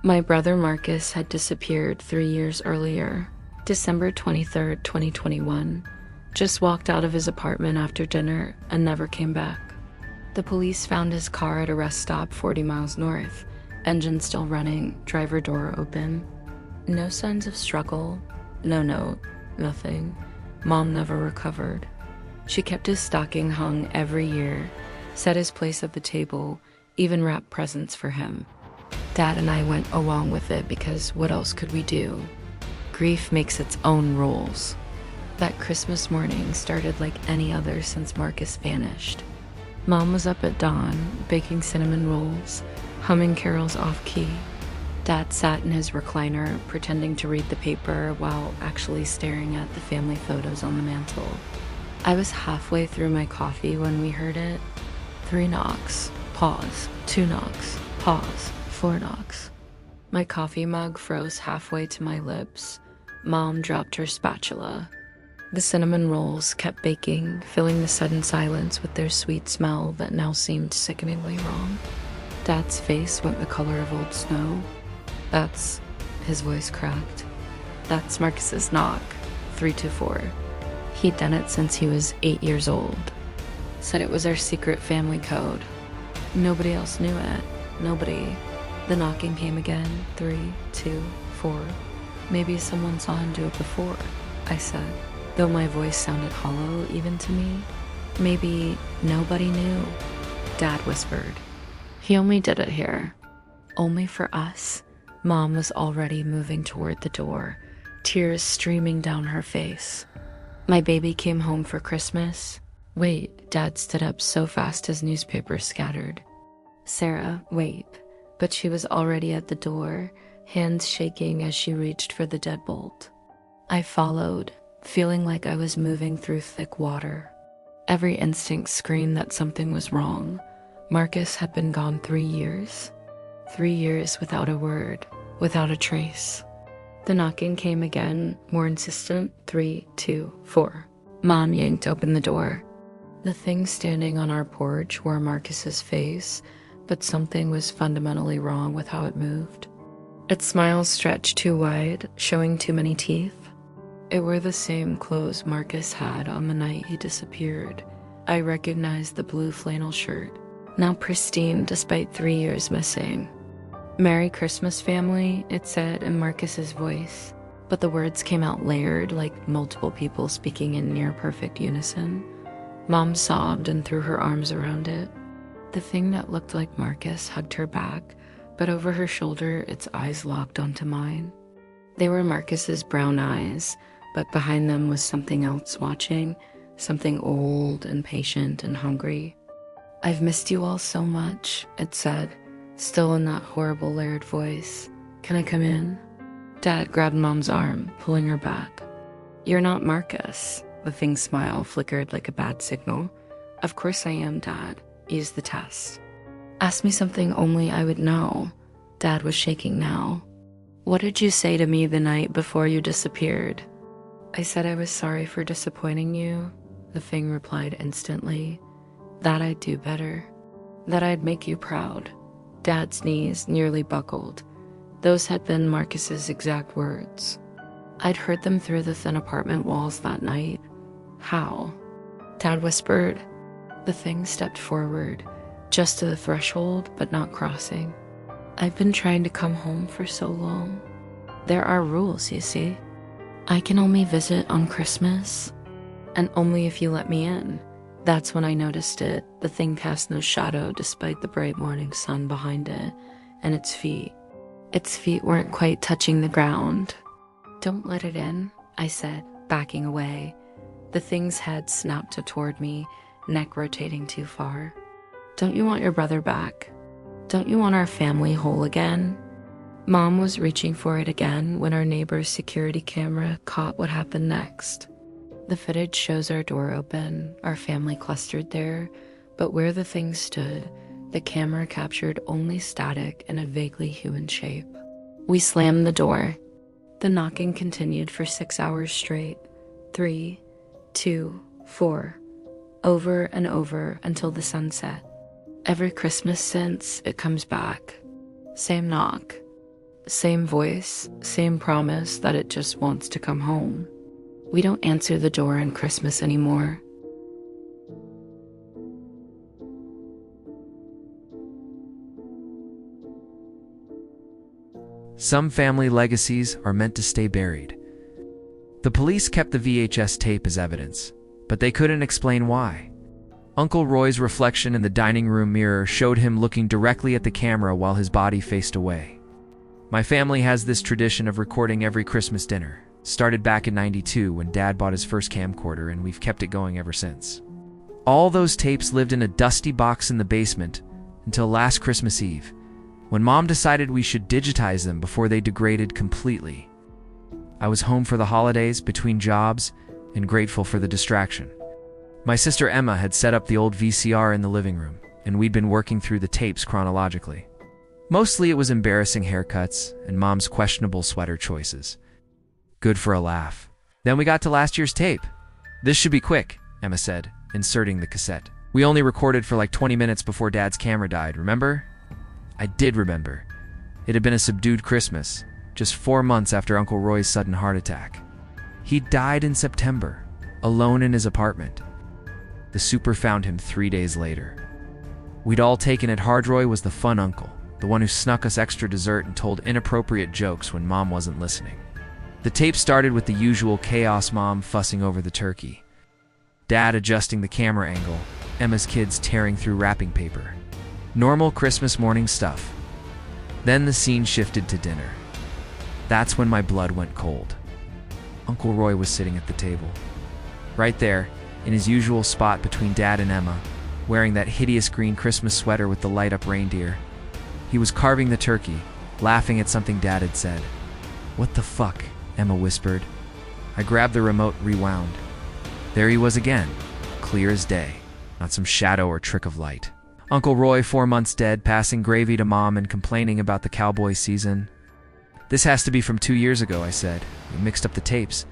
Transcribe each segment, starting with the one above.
My brother Marcus had disappeared 3 years earlier, December 23rd, 2021. Just walked out of his apartment after dinner and never came back. The police found his car at a rest stop 40 miles north, engine still running, driver door open. No signs of struggle, no note, nothing. Mom never recovered. She kept his stocking hung every year, set his place at the table, even wrapped presents for him. Dad and I went along with it because what else could we do? Grief makes its own rules. That Christmas morning started like any other since Marcus vanished. Mom was up at dawn, baking cinnamon rolls, humming carols off-key. Dad sat in his recliner, pretending to read the paper while actually staring at the family photos on the mantle. I was halfway through my coffee when we heard it. 3 knocks, pause, 2 knocks, pause, 4 knocks. My coffee mug froze halfway to my lips. Mom dropped her spatula. The cinnamon rolls kept baking, filling the sudden silence with their sweet smell that now seemed sickeningly wrong. Dad's face went the color of old snow. That's... His voice cracked. That's Marcus's knock, 324. He'd done it since he was 8 years old. Said it was our secret family code. Nobody else knew it. Nobody. The knocking came again, 3, 2, 4. Maybe someone saw him do it before, I said, though my voice sounded hollow even to me. Maybe nobody knew. Dad whispered. He only did it here. Only for us. Mom was already moving toward the door, tears streaming down her face. My baby came home for Christmas. Wait, Dad stood up so fast his newspaper scattered. Sarah, wait. But she was already at the door, hands shaking as she reached for the deadbolt. I followed, feeling like I was moving through thick water. Every instinct screamed that something was wrong. Marcus had been gone 3 years. 3 years without a word, without a trace. The knocking came again, more insistent, 3, 2, 4. Mom yanked open the door. The thing standing on our porch wore Marcus's face, but something was fundamentally wrong with how it moved. Its smile stretched too wide, showing too many teeth. It wore the same clothes Marcus had on the night he disappeared. I recognized the blue flannel shirt, now pristine despite 3 years missing. Merry Christmas, family, it said in Marcus's voice, but the words came out layered like multiple people speaking in near-perfect unison. Mom sobbed and threw her arms around it. The thing that looked like Marcus hugged her back, but over her shoulder, its eyes locked onto mine. They were Marcus's brown eyes, but behind them was something else watching, something old and patient and hungry. I've missed you all so much, it said, still in that horrible layered voice. Can I come in? Dad grabbed Mom's arm, pulling her back. You're not Marcus. The thing's smile flickered like a bad signal. Of course I am, Dad. Ease the test. Ask me something only I would know. Dad was shaking now. What did you say to me the night before you disappeared? I said I was sorry for disappointing you. The thing replied instantly. That I'd do better. That I'd make you proud. Dad's knees nearly buckled. Those had been Marcus's exact words. I'd heard them through the thin apartment walls that night. How? Dad whispered. The thing stepped forward, just to the threshold, but not crossing. I've been trying to come home for so long. There are rules, you see. I can only visit on Christmas, and only if you let me in. That's when I noticed it. The thing cast no shadow despite the bright morning sun behind it, and its feet. Its feet weren't quite touching the ground. Don't let it in, I said, backing away. The thing's head snapped toward me, neck rotating too far. Don't you want your brother back? Don't you want our family whole again? Mom was reaching for it again when our neighbor's security camera caught what happened next. The footage shows our door open, our family clustered there, but where the thing stood, the camera captured only static and a vaguely human shape. We slammed the door. The knocking continued for 6 hours straight. 3, 2, 4. Over and over until the sun set. Every Christmas since, it comes back. Same knock. Same voice, same promise that it just wants to come home. We don't answer the door on Christmas anymore. Some family legacies are meant to stay buried. The police kept the VHS tape as evidence, but they couldn't explain why. Uncle Roy's reflection in the dining room mirror showed him looking directly at the camera while his body faced away. My family has this tradition of recording every Christmas dinner. Started back in '92 when Dad bought his first camcorder, and we've kept it going ever since. All those tapes lived in a dusty box in the basement until last Christmas Eve, when Mom decided we should digitize them before they degraded completely. I was home for the holidays between jobs and grateful for the distraction. My sister Emma had set up the old VCR in the living room, and we'd been working through the tapes chronologically. Mostly it was embarrassing haircuts and Mom's questionable sweater choices. Good for a laugh. Then we got to last year's tape. "This should be quick," Emma said, inserting the cassette. "We only recorded for like 20 minutes before Dad's camera died, remember?" I did remember. It had been a subdued Christmas, just 4 months after Uncle Roy's sudden heart attack. He died in September, alone in his apartment. The super found him 3 days later. We'd all taken it Hardroy was the fun uncle, the one who snuck us extra dessert and told inappropriate jokes when Mom wasn't listening. The tape started with the usual chaos: Mom fussing over the turkey, Dad adjusting the camera angle, Emma's kids tearing through wrapping paper. Normal Christmas morning stuff. Then the scene shifted to dinner. That's when my blood went cold. Uncle Roy was sitting at the table. Right there, in his usual spot between Dad and Emma, wearing that hideous green Christmas sweater with the light-up reindeer. He was carving the turkey, laughing at something Dad had said. "What the fuck?" Emma whispered. I grabbed the remote, rewound. There he was again, clear as day, not some shadow or trick of light. Uncle Roy, 4 months dead, passing gravy to Mom and complaining about the cowboy season. "This has to be from 2 years ago," I said. We mixed up the tapes,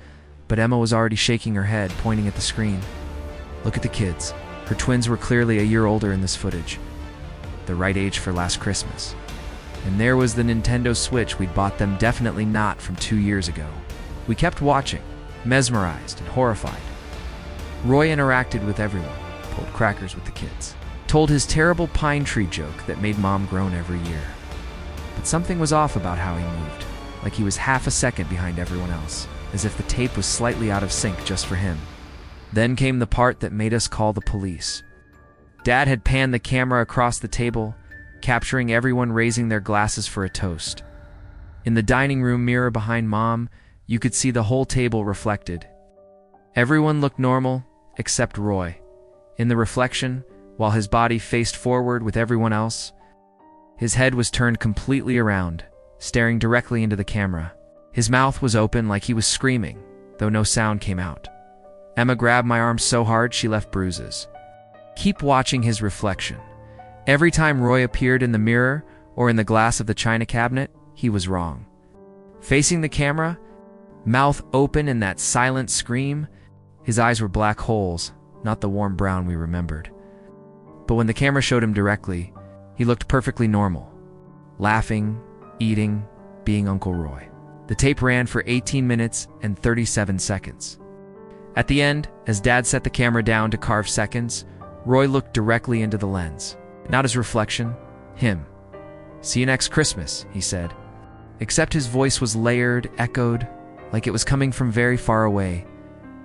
but Emma was already shaking her head, pointing at the screen. "Look at the kids. Her twins were clearly a year older in this footage. The right age for last Christmas. And there was the Nintendo Switch we'd bought them, definitely not from 2 years ago." We kept watching, mesmerized and horrified. Roy interacted with everyone, pulled crackers with the kids, told his terrible pine tree joke that made Mom groan every year. But something was off about how he moved, like he was half a second behind everyone else, as if the tape was slightly out of sync just for him. Then came the part that made us call the police. Dad had panned the camera across the table, capturing everyone raising their glasses for a toast. In the dining room mirror behind Mom, you could see the whole table reflected. Everyone looked normal, except Roy. In the reflection, while his body faced forward with everyone else, his head was turned completely around, staring directly into the camera. His mouth was open like he was screaming, though no sound came out. Emma grabbed my arm so hard she left bruises. Keep watching his reflection. Every time Roy appeared in the mirror or in the glass of the china cabinet, he was wrong. Facing the camera, mouth open in that silent scream, his eyes were black holes, not the warm brown we remembered. But when the camera showed him directly, he looked perfectly normal. Laughing, eating, being Uncle Roy. The tape ran for 18 minutes and 37 seconds. At the end, as Dad set the camera down to carve seconds, Roy looked directly into the lens. Not his reflection, him. "See you next Christmas," he said. Except his voice was layered, echoed, like it was coming from very far away.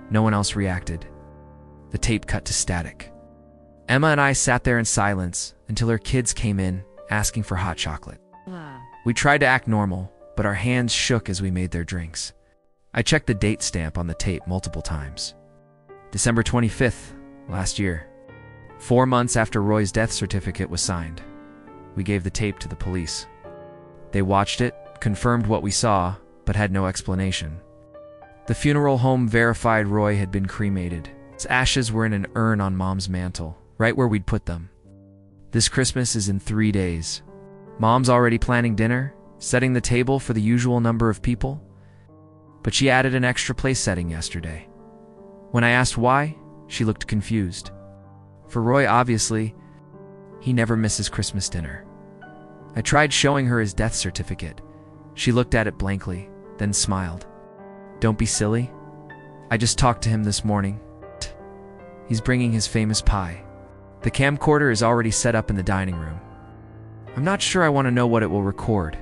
No one else reacted. The tape cut to static. Emma and I sat there in silence until her kids came in, asking for hot chocolate. We tried to act normal, but our hands shook as we made their drinks. I checked the date stamp on the tape multiple times. December 25th, last year. 4 months after Roy's death certificate was signed. We gave the tape to the police. They watched it, confirmed what we saw, but had no explanation. The funeral home verified Roy had been cremated. His ashes were in an urn on Mom's mantle, right where we'd put them. This Christmas is in 3 days. Mom's already planning dinner, setting the table for the usual number of people. But she added an extra place setting yesterday. When I asked why, she looked confused. For Roy, obviously, he never misses Christmas dinner. I tried showing her his death certificate, She looked at it blankly, then smiled. Don't be silly. I just talked to him this morning. He's bringing his famous pie. The camcorder is already set up in the dining room. I'm not sure I want to know what it will record.